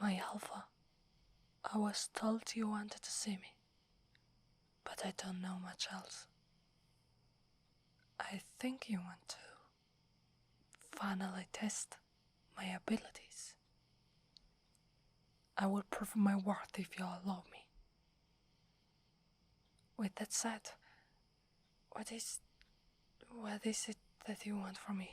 My Alpha, I was told you wanted to see me, but I don't know much else. I think you want to finally test my abilities. I will prove my worth if you allow me. With that said, what is it that you want from me?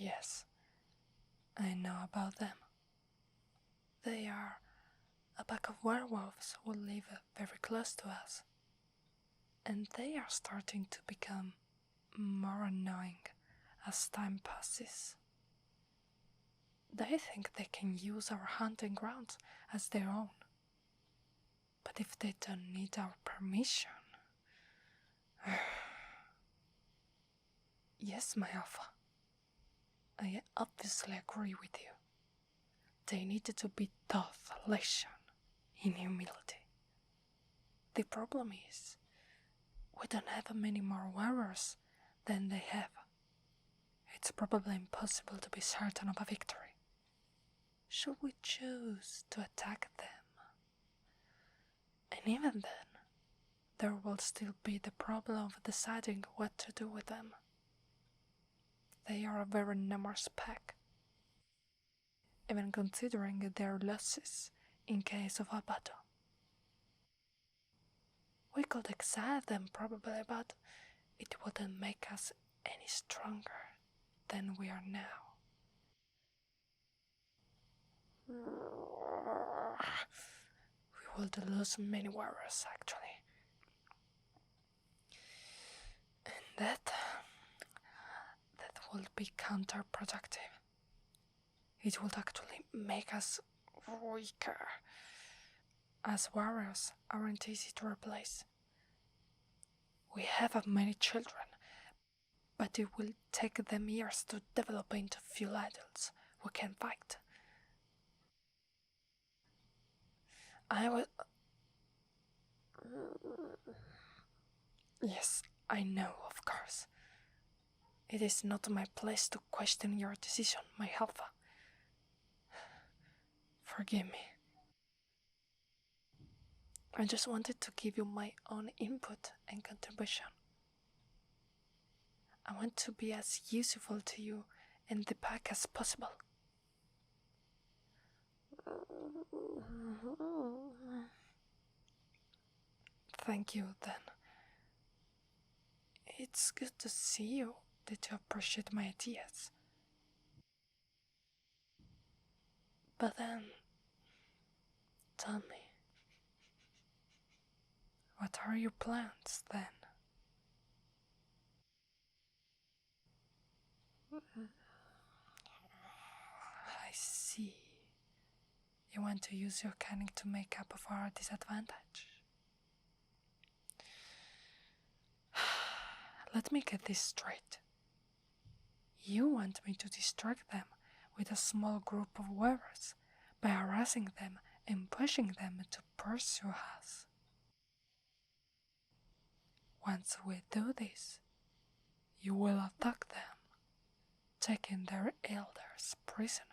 Yes, I know about them. They are a pack of werewolves who live very close to us. And they are starting to become more annoying as time passes. They think they can use our hunting grounds as their own. But if they don't need our permission... Yes, my Alpha. I obviously agree with you. They needed to be taught a lesson in humility. The problem is, we don't have many more warriors than they have. It's probably impossible to be certain of a victory. Should we choose to attack them? And even then, there will still be the problem of deciding what to do with them. They are a very numerous pack, even considering their losses in case of a battle. We could excite them probably, but it wouldn't make us any stronger than we are now. We would lose many warriors, actually. And that would be counterproductive. It would actually make us weaker, as warriors aren't easy to replace. We have many children, but it will take them years to develop into full adults who can fight. Yes, I know, of course. It is not my place to question your decision, my Alpha. Forgive me. I just wanted to give you my own input and contribution. I want to be as useful to you and the pack as possible. Thank you, then. It's good to see you, that you appreciate my ideas. But then, tell me, what are your plans then? I see. You want to use your cunning to make up for our disadvantage. Let me get this straight. You want me to distract them with a small group of wearers by harassing them and pushing them to pursue us. Once we do this, you will attack them, taking their elders prisoner.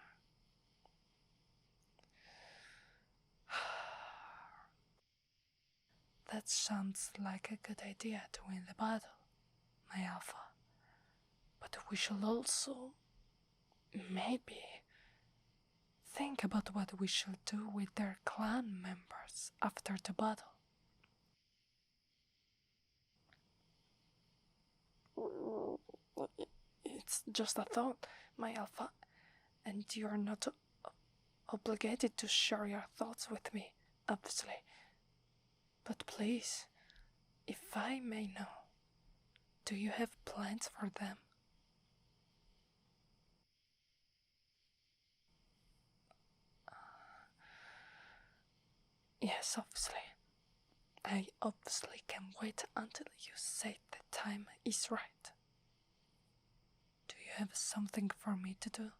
That sounds like a good idea to win the battle, my Alpha. But we should also, maybe, think about what we should do with their clan members after the battle. It's just a thought, my Alpha, and you are not obligated to share your thoughts with me, obviously. But please, if I may know, do you have plans for them? Yes, obviously. I obviously can wait until you say the time is right. Do you have something for me to do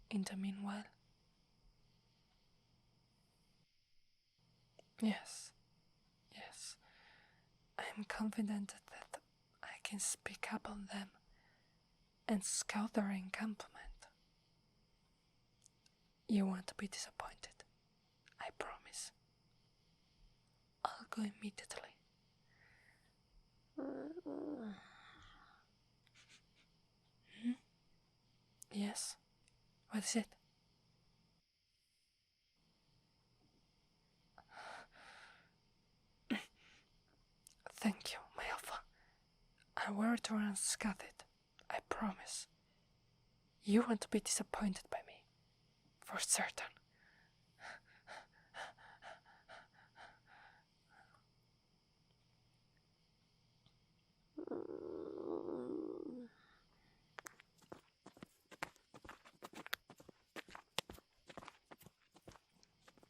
in the meanwhile? Yes. I am confident that I can speak up on them and scout their encampment. You won't be disappointed, I promise. I'll go immediately. Yes? What is it? Thank you, my alpha. I will return unscathed, I promise. You won't be disappointed by me, for certain.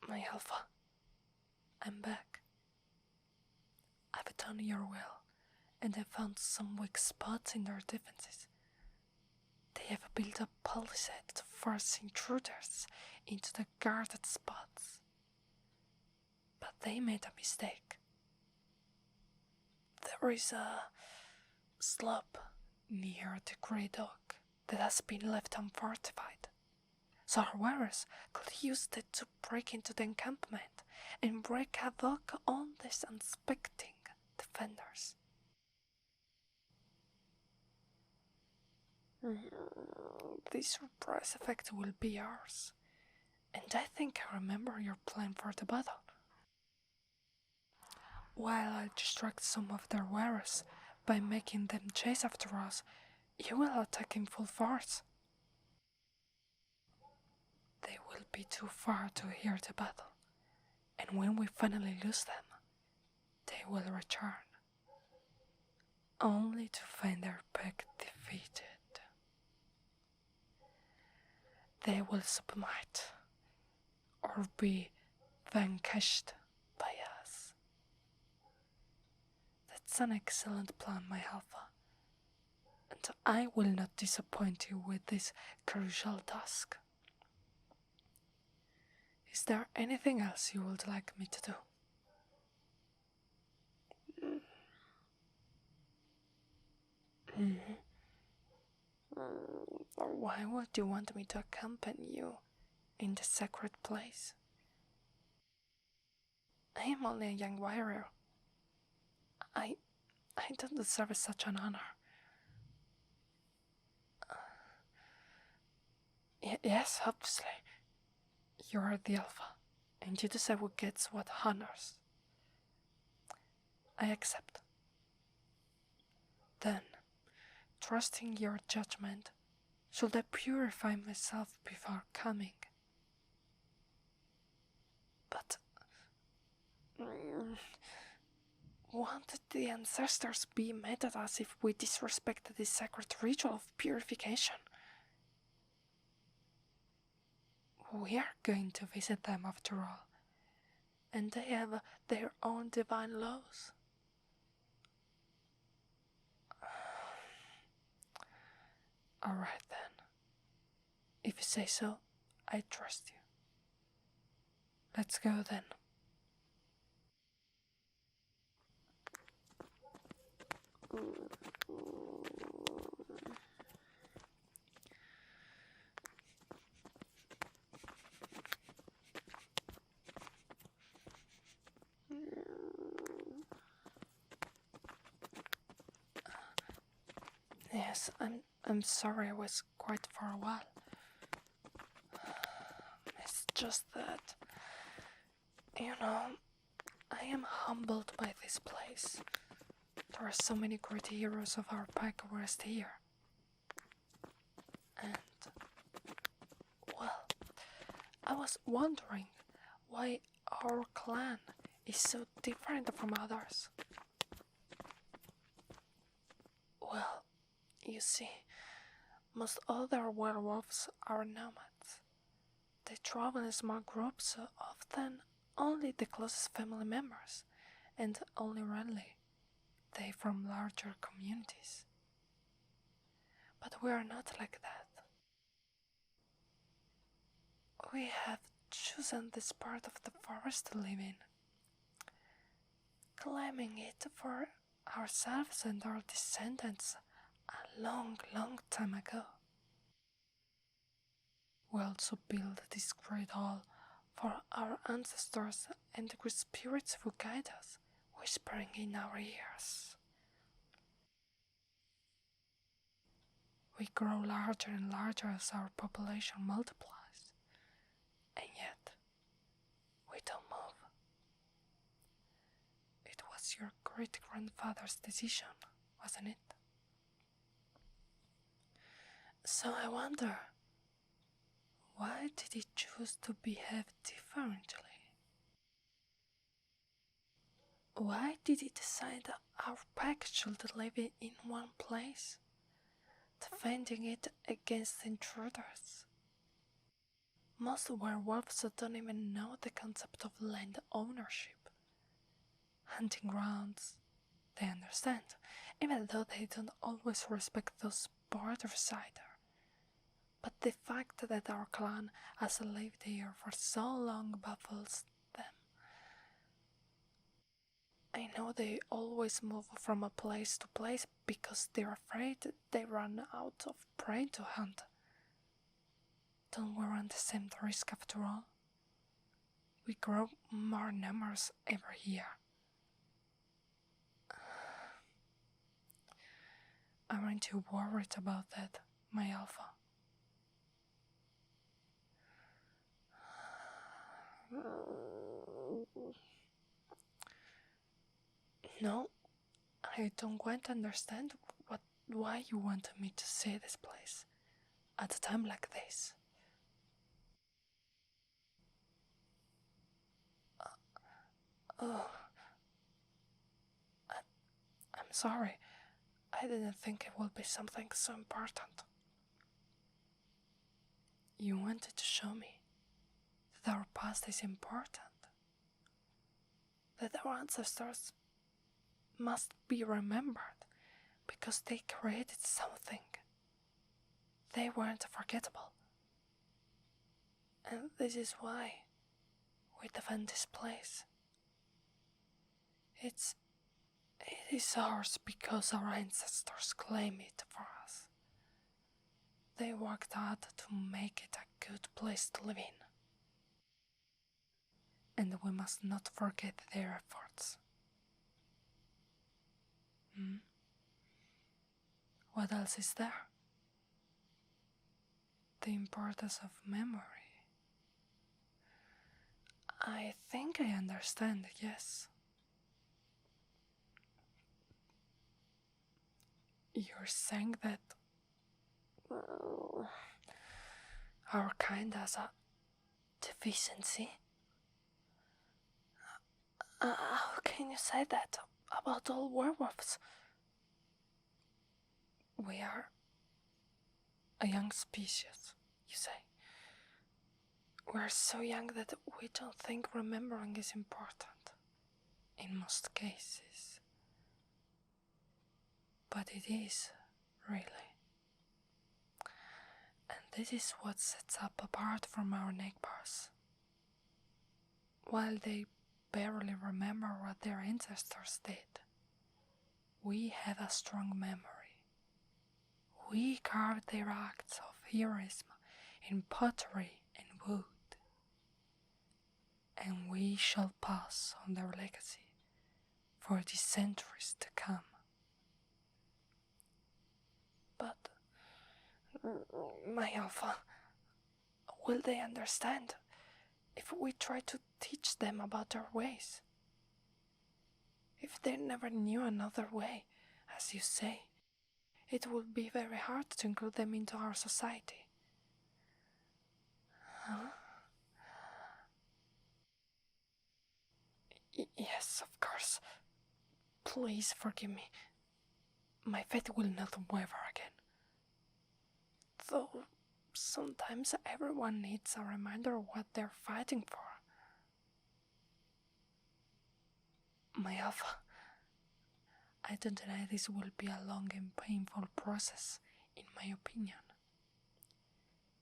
My alpha, I'm back. I've done your will, and I found some weak spots in their defenses. They have built a palisade to force intruders into the guarded spots. But they made a mistake. There is a slope near the Great Oak that has been left unfortified. So our warriors could use it to break into the encampment and wreak havoc on these unsuspecting defenders. The surprise effect will be ours, and I think I remember your plan for the battle. While I distract some of their warriors by making them chase after us, you will attack in full force. They will be too far to hear the battle, and when we finally lose them, they will return, only to find their pack defeated. They will submit, or be vanquished by us. That's an excellent plan, my alpha, and I will not disappoint you with this crucial task. Is there anything else you would like me to do? Why would you want me to accompany you in the sacred place? I am only a young warrior. I don't deserve such an honor. Yes, obviously. You are the alpha, and you deserve who gets what honors. I accept. Then, trusting your judgment, should I purify myself before coming? But won't the ancestors be mad at us if we disrespect this sacred ritual of purification? We are going to visit them after all, and they have their own divine laws. Alright then. If you say so, I trust you. Let's go then. Yes, I'm sorry I was quiet for a while. It's just that, I am humbled by this place. There are so many great heroes of our pack rest here. And, well, I was wondering why our clan is so different from others. Well, you see, most other werewolves are nomads. They travel in small groups, often only the closest family members, and only rarely they from larger communities. But we are not like that. We have chosen this part of the forest to live in, claiming it for ourselves and our descendants a long, long time ago. We also built this great hall for our ancestors and the great spirits who guide us, whispering in our ears. We grow larger and larger as our population multiplies, and yet we don't move. It was your great-grandfather's decision, wasn't it? So I wonder, why did he choose to behave differently? Why did he decide that our pack should live in one place, defending it against intruders? Most werewolves don't even know the concept of land ownership. Hunting grounds, they understand, even though they don't always respect those borders either. But the fact that our clan has lived here for so long baffles them. I know they always move from a place to place because they're afraid they run out of prey to hunt. Don't we run the same risk after all? We grow more numbers every year. Aren't you worried about that, my alpha? No, I don't quite understand why you wanted me to see this place at a time like this. Oh, I'm sorry. I didn't think it would be something so important. You wanted to show me that our past is important, that our ancestors must be remembered because they created something. They weren't forgettable. And this is why we defend this place. It is ours because our ancestors claim it for us. They worked hard to make it a good place to live in. And we must not forget their efforts. What else is there? The importance of memory. I think I understand, yes. You're saying that our kind has a deficiency? How can you say that about all werewolves? We are a young species, you say. We are so young that we don't think remembering is important, in most cases. But it is, really. And this is what sets us apart from our neighbors. While they barely remember what their ancestors did, we have a strong memory. We carve their acts of heroism in pottery and wood, and we shall pass on their legacy for the centuries to come. But, my alpha, will they understand if we try to teach them about our ways? If they never knew another way, as you say, it would be very hard to include them into our society. Huh? Yes, of course. Please forgive me. My faith will not waver again. Though sometimes everyone needs a reminder of what they're fighting for. My alpha, I don't deny this will be a long and painful process, in my opinion.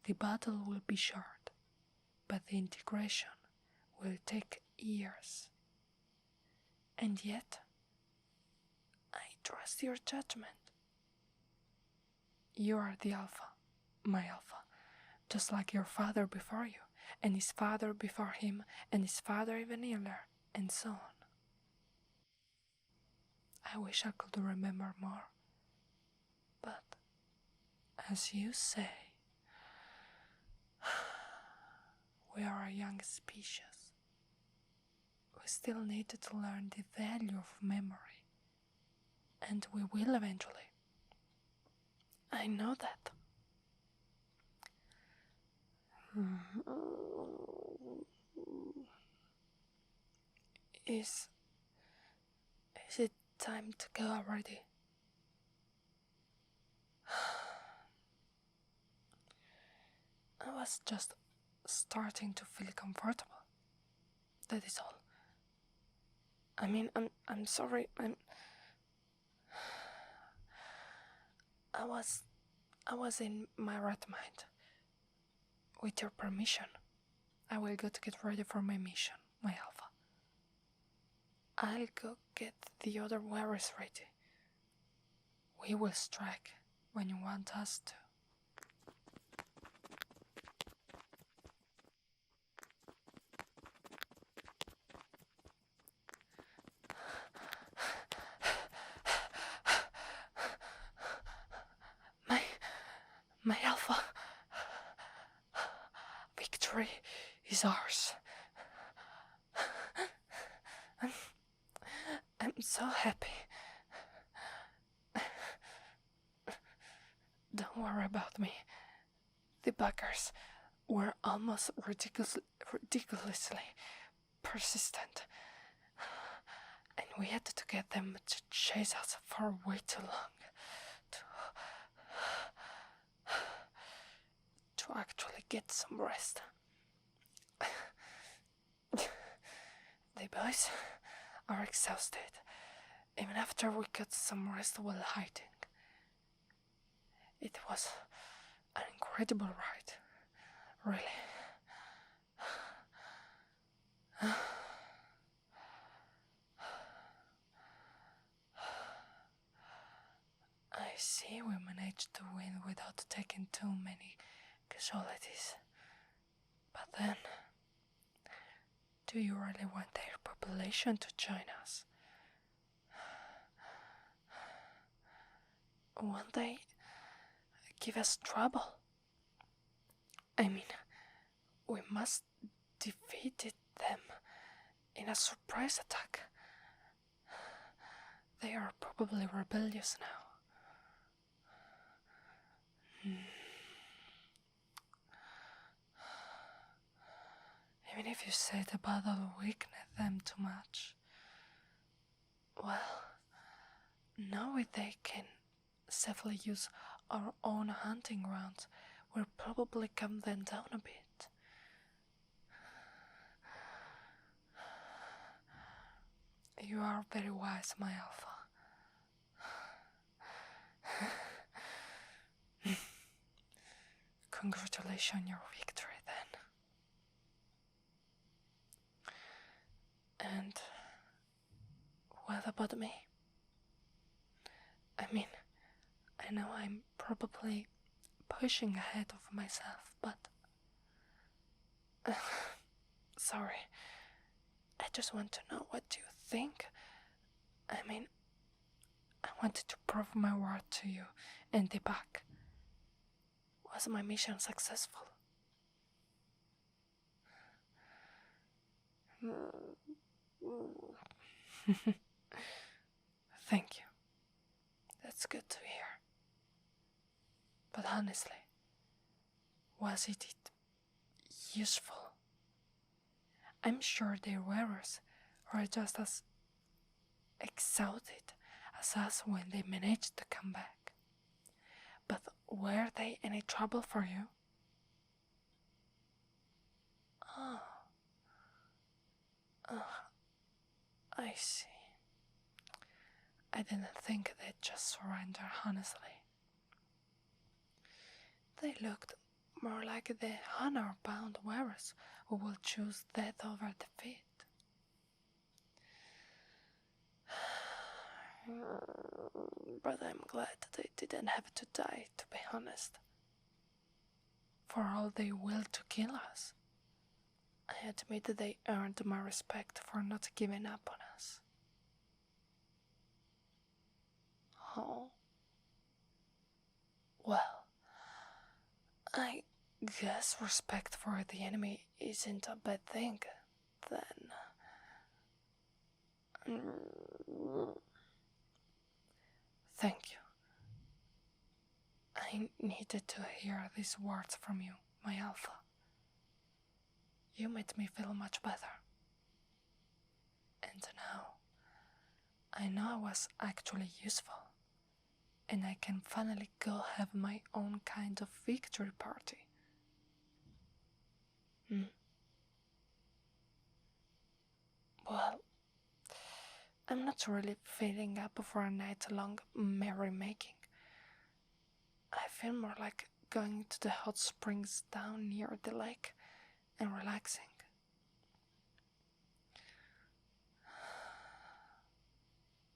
The battle will be short, but the integration will take years. And yet, I trust your judgment. You are the Alpha, my Alpha, just like your father before you, and his father before him, and his father even earlier, and so on. I wish I could remember more, but as you say, we are a young species. We still need to learn the value of memory, and we will eventually. I know that. Is it time to go already? I was just starting to feel comfortable. That is all. I mean, I'm sorry. I was in my right mind. With your permission, I will go to get ready for my mission, my Alpha. I'll go get the other warriors ready. We will strike when you want us to. My Alpha. Victory is ours. I'm so happy. Don't worry about me. The buggers were almost ridiculously persistent, and we had to get them to chase us for way too long to actually get some rest. The boys are exhausted, even after we got some rest while hiding. It was an incredible ride, really. I see we managed to win without taking too many casualties. But then, do you really want their population to join us? Won't they give us trouble? I mean, we must defeat them in a surprise attack. They are probably rebellious now. Even if you say the battle weakened them too much, well, now they can safely use our own hunting grounds, we'll probably calm them down a bit. You are very wise, my Alpha. Congratulations on your victory, then. And what about me? I mean, I know I'm probably pushing ahead of myself, but sorry. I just want to know what you think. I mean, I wanted to prove my worth to you and the back. Was my mission successful? Thank you. That's good to hear. But honestly, was it useful? I'm sure their wearers were just as exhausted as us when they managed to come back. But were they any trouble for you? Oh, I see. I didn't think they'd just surrender, honestly. They looked more like the honor-bound wearers who will choose death over defeat. But I'm glad they didn't have to die, to be honest. For all they will to kill us, I admit that they earned my respect for not giving up on us. Oh. Well, I guess respect for the enemy isn't a bad thing, then. Thank you. I needed to hear these words from you, my alpha. You made me feel much better. And now, I know I was actually useful, and I can finally go have my own kind of victory party. Well, I'm not really feeling up for a night-long merrymaking. I feel more like going to the hot springs down near the lake and relaxing.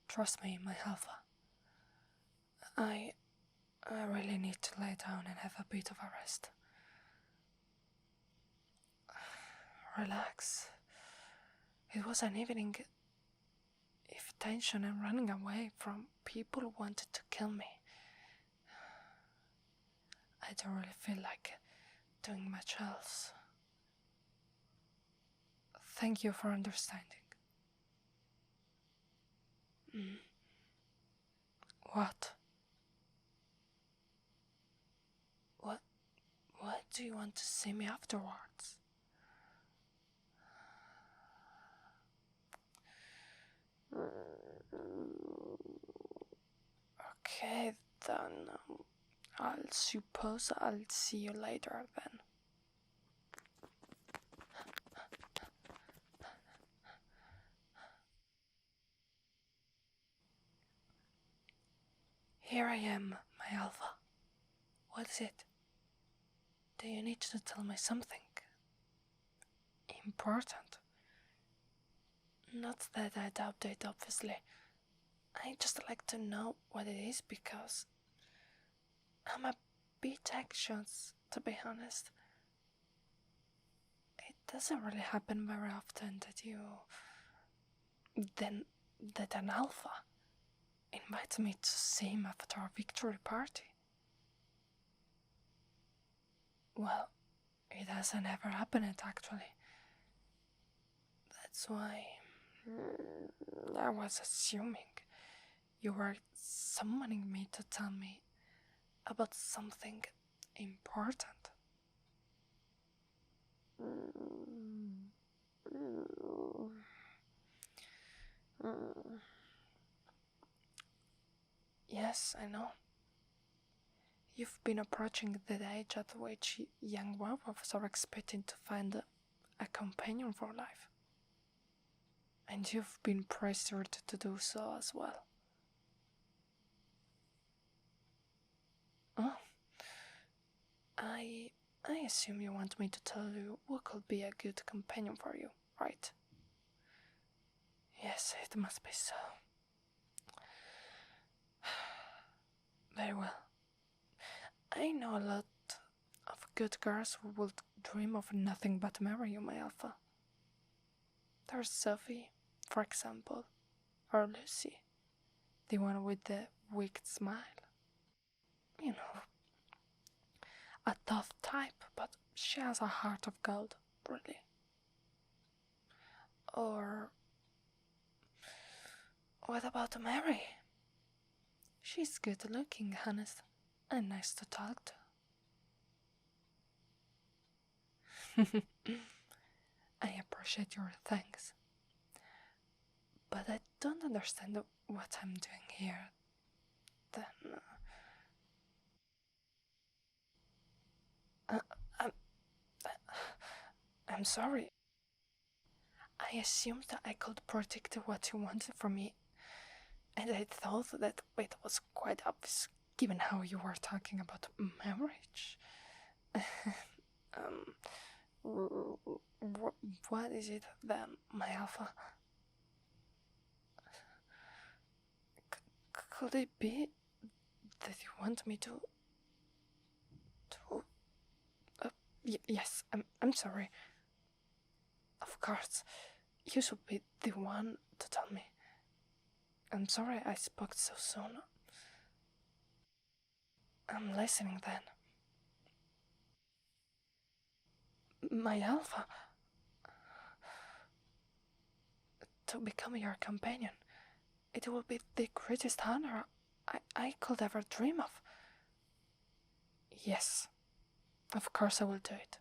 Trust me, my alpha. I really need to lay down and have a bit of a rest. Relax. It was an evening of tension and running away from people who wanted to kill me. I don't really feel like doing much else. Thank you for understanding. What? What do you want to see me afterwards? Okay, then. I'll suppose I'll see you later then. Here I am, my alpha. What is it? Do you need to tell me something important? Not that I doubt it, obviously. I just like to know what it is because I'm a bit anxious, to be honest. It doesn't really happen very often that an alpha invites me to see him after a victory party. Well, it hasn't ever happened actually. That's why I was assuming you were summoning me to tell me about something important. Yes, I know. You've been approaching the age at which young werewolves are expecting to find a companion for life. And you've been pressured to do so as well. Oh, I assume you want me to tell you who could be a good companion for you, right? Yes, it must be so. Very well. I know a lot of good girls who would dream of nothing but marry you, my alpha. There's Sophie, for example, or Lucy, the one with the wicked smile. You know, a tough type, but she has a heart of gold, really. Or what about Mary? She's good looking, honest, and nice to talk to. I appreciate your thanks, but I don't understand what I'm doing here. Then, I'm sorry. I assumed that I could predict what you wanted from me, and I thought that it was quite obvious given how you were talking about marriage. What is it then, my alpha? Could it be that you want me to... yes, I'm sorry. Of course, you should be the one to tell me. I'm sorry I spoke so soon. I'm listening then. My alpha. To become your companion. It will be the greatest honor I could ever dream of. Yes, of course I will do it.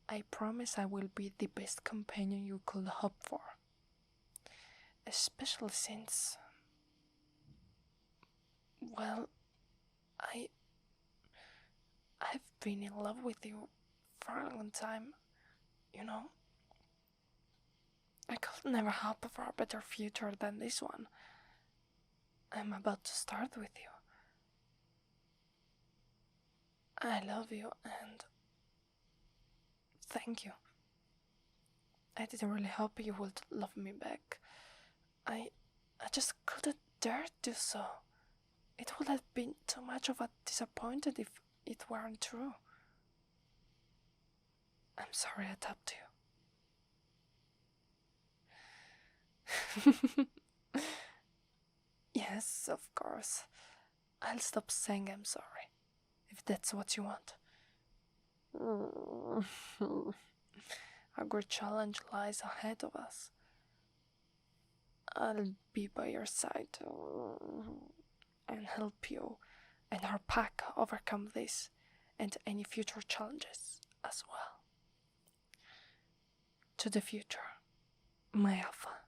I promise I will be the best companion you could hope for. Especially since... well, I've been in love with you for a long time, you know. I could never hope for a better future than this one. I'm about to start with you. I love you and thank you. I didn't really hope you would love me back. I just couldn't dare do so. It would have been too much of a disappointment if it weren't true. I'm sorry I tapped you. Yes, of course. I'll stop saying I'm sorry, if that's what you want. A great challenge lies ahead of us. I'll be by your side and help you and our pack overcome this and any future challenges as well. To the future, my alpha.